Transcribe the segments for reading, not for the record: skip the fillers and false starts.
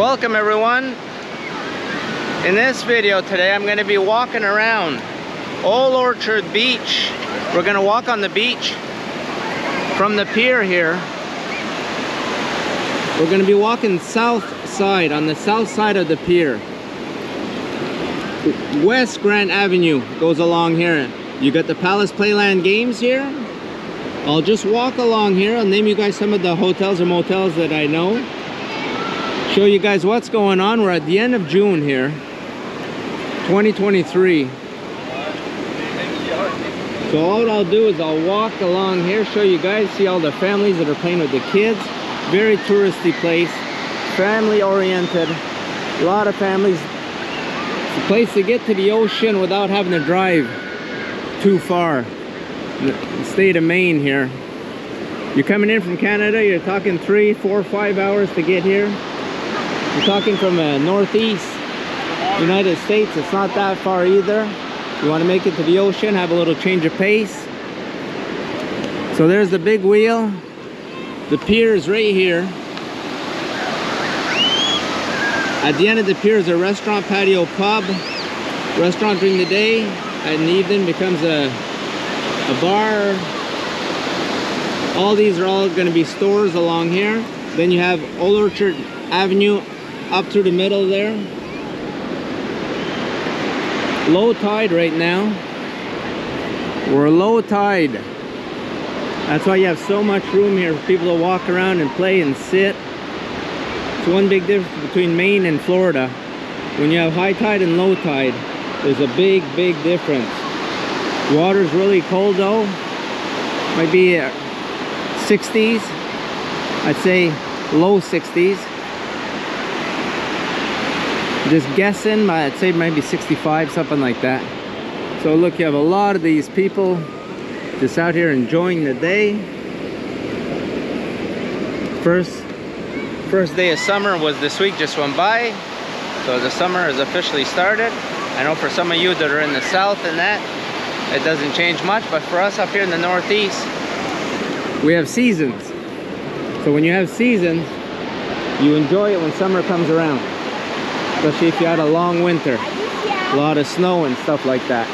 Welcome everyone. In this video today I'm going to be walking around Old Orchard Beach. We're going to walk on the beach from the pier here. We're going to be walking south side, on the south side of the pier. West Grant Avenue goes along here. You got the Palace Playland Games here. I'll just walk along here. I'll name you guys some of the hotels or motels that I know. Show you guys what's going on. We're at the end of June here, 2023. So all I'll do is I'll walk along here, show you guys, see all the families that are playing with the kids. Very touristy place, family oriented, a lot of families. It's a place to get to the ocean without having to drive too far. In the state of Maine here. You're coming in from Canada, you're talking 3, 4, 5 hours to get here. You're talking from northeast United States, it's not that far either. You want to make it to the ocean, have a little change of pace. So there's the big wheel. The pier is right here. At the end of the pier is a restaurant, patio, pub. Restaurant during the day, at the evening becomes a bar. All these are all going to be stores along here. Then you have Old Orchard Avenue up through the middle there. Low tide right now. We're low tide. That's why you have so much room here for people to walk around and play and sit. It's one big difference between Maine and Florida. When you have high tide and low tide, there's a big difference. Water's really cold though. Might be 60s. I'd say low 60s. Just guessing, I'd say maybe 65, something like that. So look, you have a lot of these people just out here enjoying the day. First day of summer was this week, just went by. So the summer has officially started. I know for some of you that are in the south and that, it doesn't change much, but for us up here in the northeast, we have seasons. So when you have seasons, you enjoy it when summer comes around. Especially if you had a long winter. A lot of snow and stuff like that.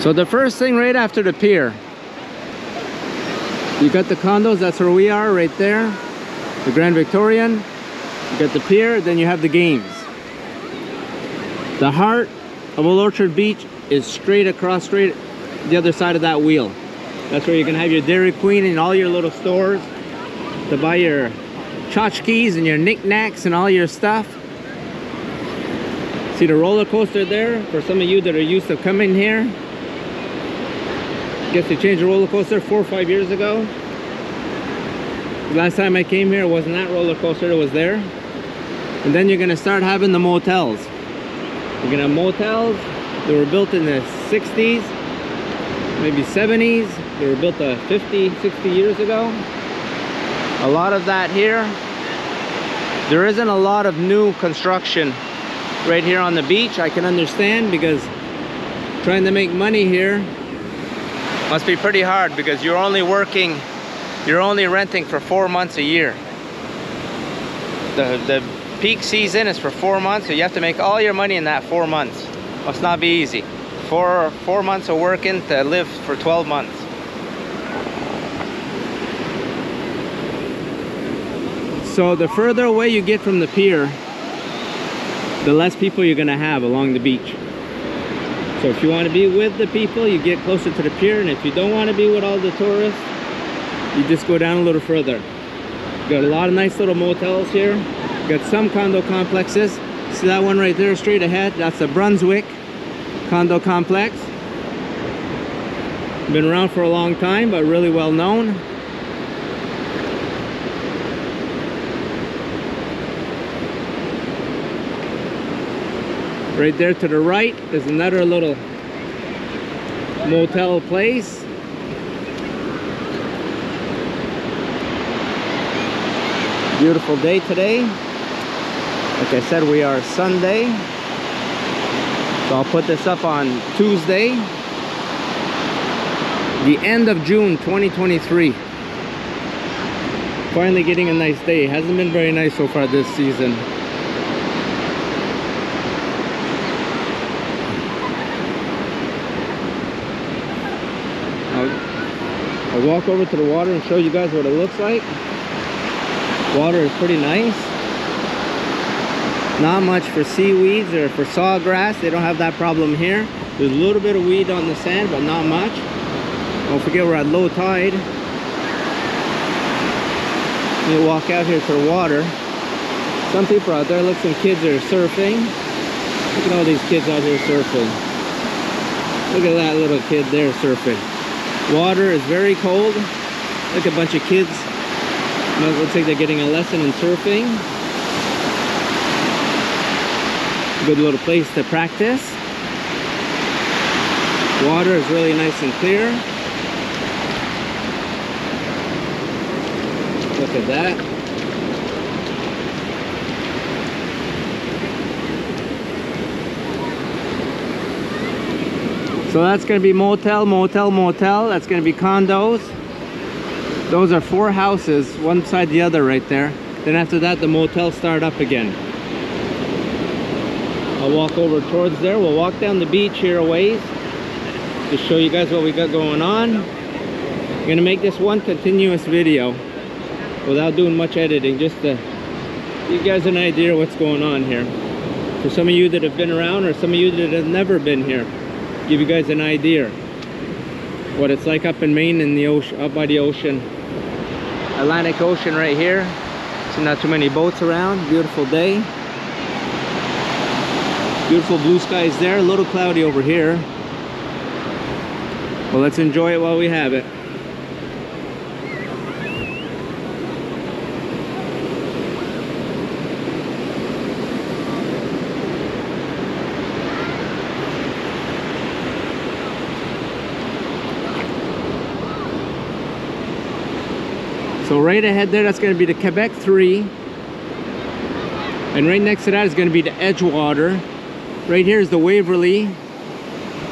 So the first thing right after the pier, you got the condos, that's where we are right there. The Grand Victorian, you got the pier, then you have the games. The heart of Old Orchard Beach is straight across, straight the other side of that wheel. That's where you can have your Dairy Queen and all your little stores to buy your tchotchkes and your knickknacks and all your stuff. See the roller coaster there? For some of you that are used to coming here, I guess they changed the roller coaster 4 or 5 years ago. The last time I came here, it wasn't that roller coaster, it was there. And then you're gonna start having the motels. You're gonna have motels that were built in the 60s, maybe 70s. They were built 50, 60 years ago. A lot of that here. There isn't a lot of new construction right here on the beach. I can understand, because trying to make money here must be pretty hard, because you're only renting for 4 months a year. The peak season is for 4 months, so you have to make all your money in that 4 months. Must not be easy. Four months of working to live for 12 months. So the further away you get from the pier, the less people you're gonna have along the beach. So if you want to be with the people, you get closer to the pier, and if you don't want to be with all the tourists, you just go down a little further. Got a lot of nice little motels here. Got some condo complexes. See that one right there straight ahead? That's the Brunswick condo complex. Been around for a long time, but really well known. Right there to the right is another little motel place. Beautiful day today. Like I said, we are Sunday. So I'll put this up on Tuesday. The end of June 2023. Finally getting a nice day. Hasn't been very nice so far this season. I'll walk over to the water and show you guys what it looks like. Water is pretty nice. Not much for seaweeds or for sawgrass. They don't have that problem here. There's a little bit of weed on the sand, but not much. Don't forget we're at low tide. You walk out here to the water. Some people out there, look, some kids are surfing. Look at all these kids out here surfing. Look at that little kid there surfing. Water is very cold. Look, a bunch of kids. Looks like they're getting a lesson in surfing. Good little place to practice. Water is really nice and clear. Look at that. So that's going to be motel, motel, motel. That's going to be condos. Those are 4 houses, one beside the other right there. Then after that, the motel start up again. I'll walk over towards there. We'll walk down the beach here a ways to show you guys what we got going on. I'm going to make this one continuous video without doing much editing, just to give you guys an idea of what's going on here. For some of you that have been around, or some of you that have never been here, give you guys an idea what it's like up in Maine in the ocean, up by the ocean. Atlantic Ocean right here. So not too many boats around. Beautiful day. Beautiful blue skies there. A little cloudy over here. Well, let's enjoy it while we have it. So right ahead there, that's going to be the Quebec 3. And right next to that is going to be the Edgewater. Right here is the Waverly.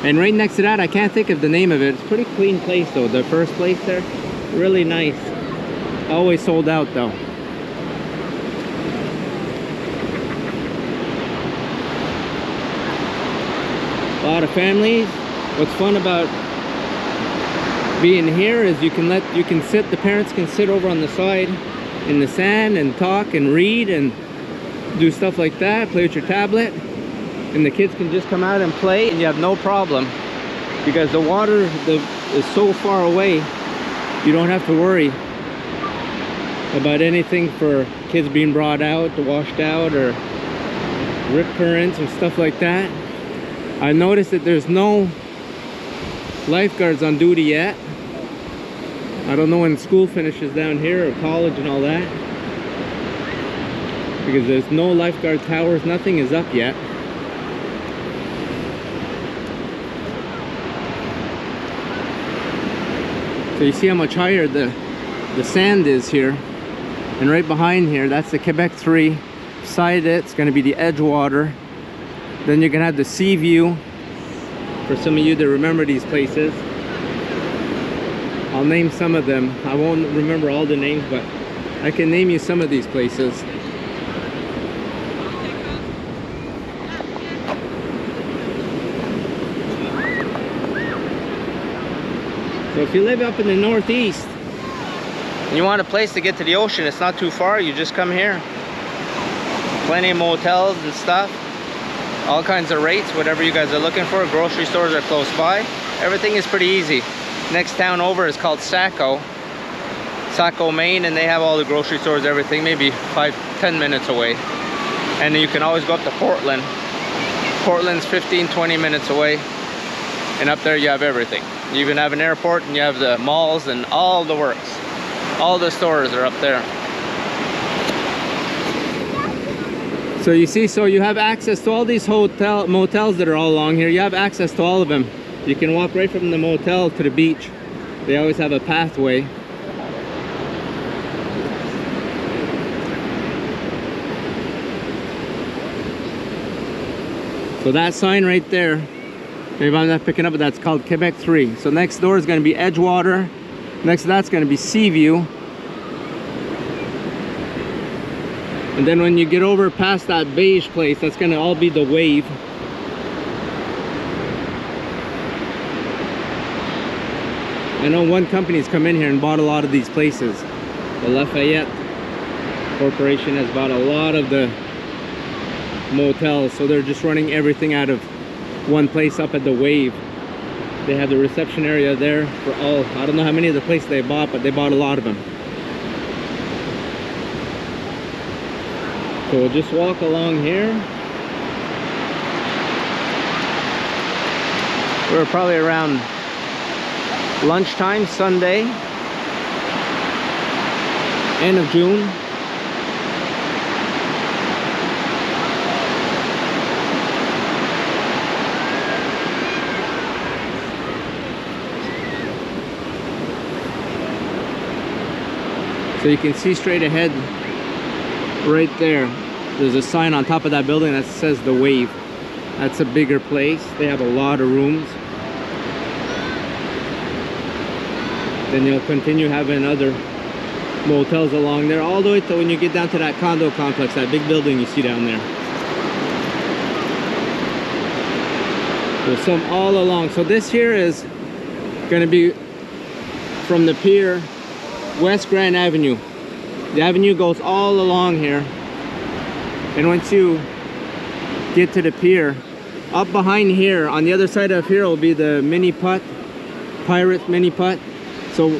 And right next to that, I can't think of the name of it. It's a pretty clean place though, the first place there. Really nice. Always sold out though. A lot of families. What's fun about being here is the parents can sit over on the side in the sand and talk and read and do stuff like that, play with your tablet, and the kids can just come out and play and you have no problem because the water is so far away. You don't have to worry about anything for kids being brought out, washed out, or rip currents and stuff like that. I noticed that there's no lifeguards on duty yet. I don't know when school finishes down here, or college and all that, because there's no lifeguard towers. Nothing is up yet. So you see how much higher the sand is here. And right behind here, that's the Quebec 3. Beside it, it's going to be the Edgewater. Then you're going to have the sea view. For some of you that remember these places, I'll name some of them. I won't remember all the names, but I can name you some of these places. So if you live up in the Northeast and you want a place to get to the ocean, it's not too far, you just come here. Plenty of motels and stuff. All kinds of rates, whatever you guys are looking for. Grocery stores are close by. Everything is pretty easy. Next town over is called Saco, Maine, and they have all the grocery stores, everything, maybe 5-10 minutes away. And you can always go up to Portland. Portland's 15-20 minutes away, and up there you have everything. You even have an airport, and you have the malls and all the works. All the stores are up there. So you see, so you have access to all these motels that are all along here. You have access to all of them. You can walk right from the motel to the beach. They always have a pathway. So that sign right there Maybe I'm not picking up, but that's called Quebec 3. So next door is going to be Edgewater. Next to that's going to be Seaview. And then when you get over past that beige place, that's going to all be the Wave. I know one company's come in here and bought a lot of these places. The Lafayette Corporation has bought a lot of the motels, so they're just running everything out of one place up at the Wave. They have the reception area there for all, I don't know how many of the places they bought, but they bought a lot of them. So we'll just walk along here. We're probably around lunchtime, Sunday, end of June. So you can see straight ahead right there. There's a sign on top of that building that says the Wave. That's a bigger place. They have a lot of rooms. Then you'll continue having other motels along there, all the way to when you get down to that condo complex, that big building you see down there. There's some all along. So this here is going to be from the pier, West Grand Avenue. The avenue goes all along here. And once you get to the pier, up behind here, on the other side of here will be the mini putt, pirate mini putt. So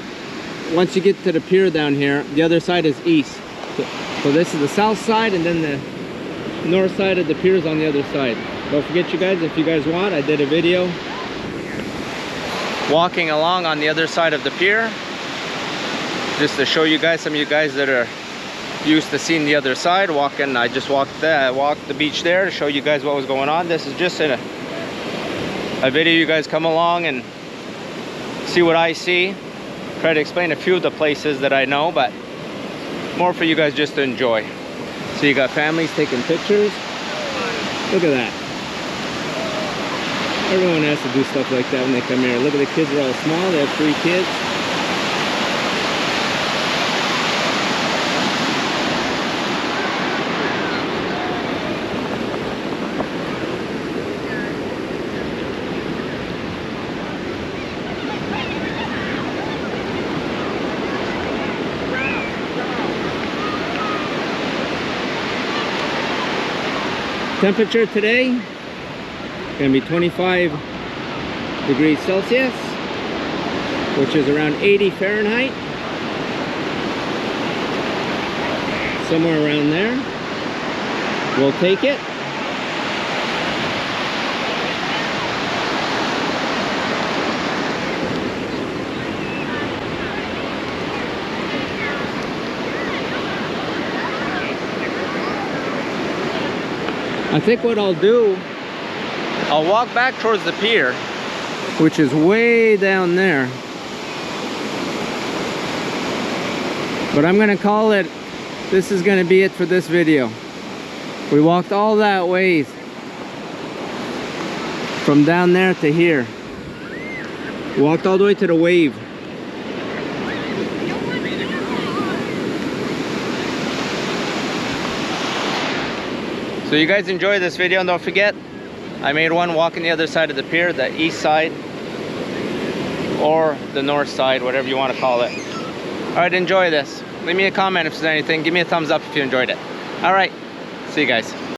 once you get to the pier down here, the other side is east. So this is the south side, and then the north side of the pier is on the other side. Don't forget, you guys, if you guys want, I did a video walking along on the other side of the pier, just to show you guys, some of you guys that are used to seeing the other side walking. I just walked the beach there to show you guys what was going on. This is just a video. You guys come along and see what I see. Try to explain a few of the places that I know, but more for you guys just to enjoy. So you got families taking pictures. Look at that. Everyone has to do stuff like that when they come here. Look at the kids, are all small. They have 3 kids. Temperature today gonna be 25 degrees Celsius, which is around 80 Fahrenheit, somewhere around there. We'll take it. I think what I'll do, I'll walk back towards the pier, which is way down there. But I'm gonna call it, this is gonna be it for this video. We walked all that way from down there to here. Walked all the way to the Wave. So you guys enjoy this video, and don't forget, I made one walking the other side of the pier, the east side or the north side, whatever you want to call it. Alright, enjoy this. Leave me a comment if there's anything. Give me a thumbs up if you enjoyed it. Alright, see you guys.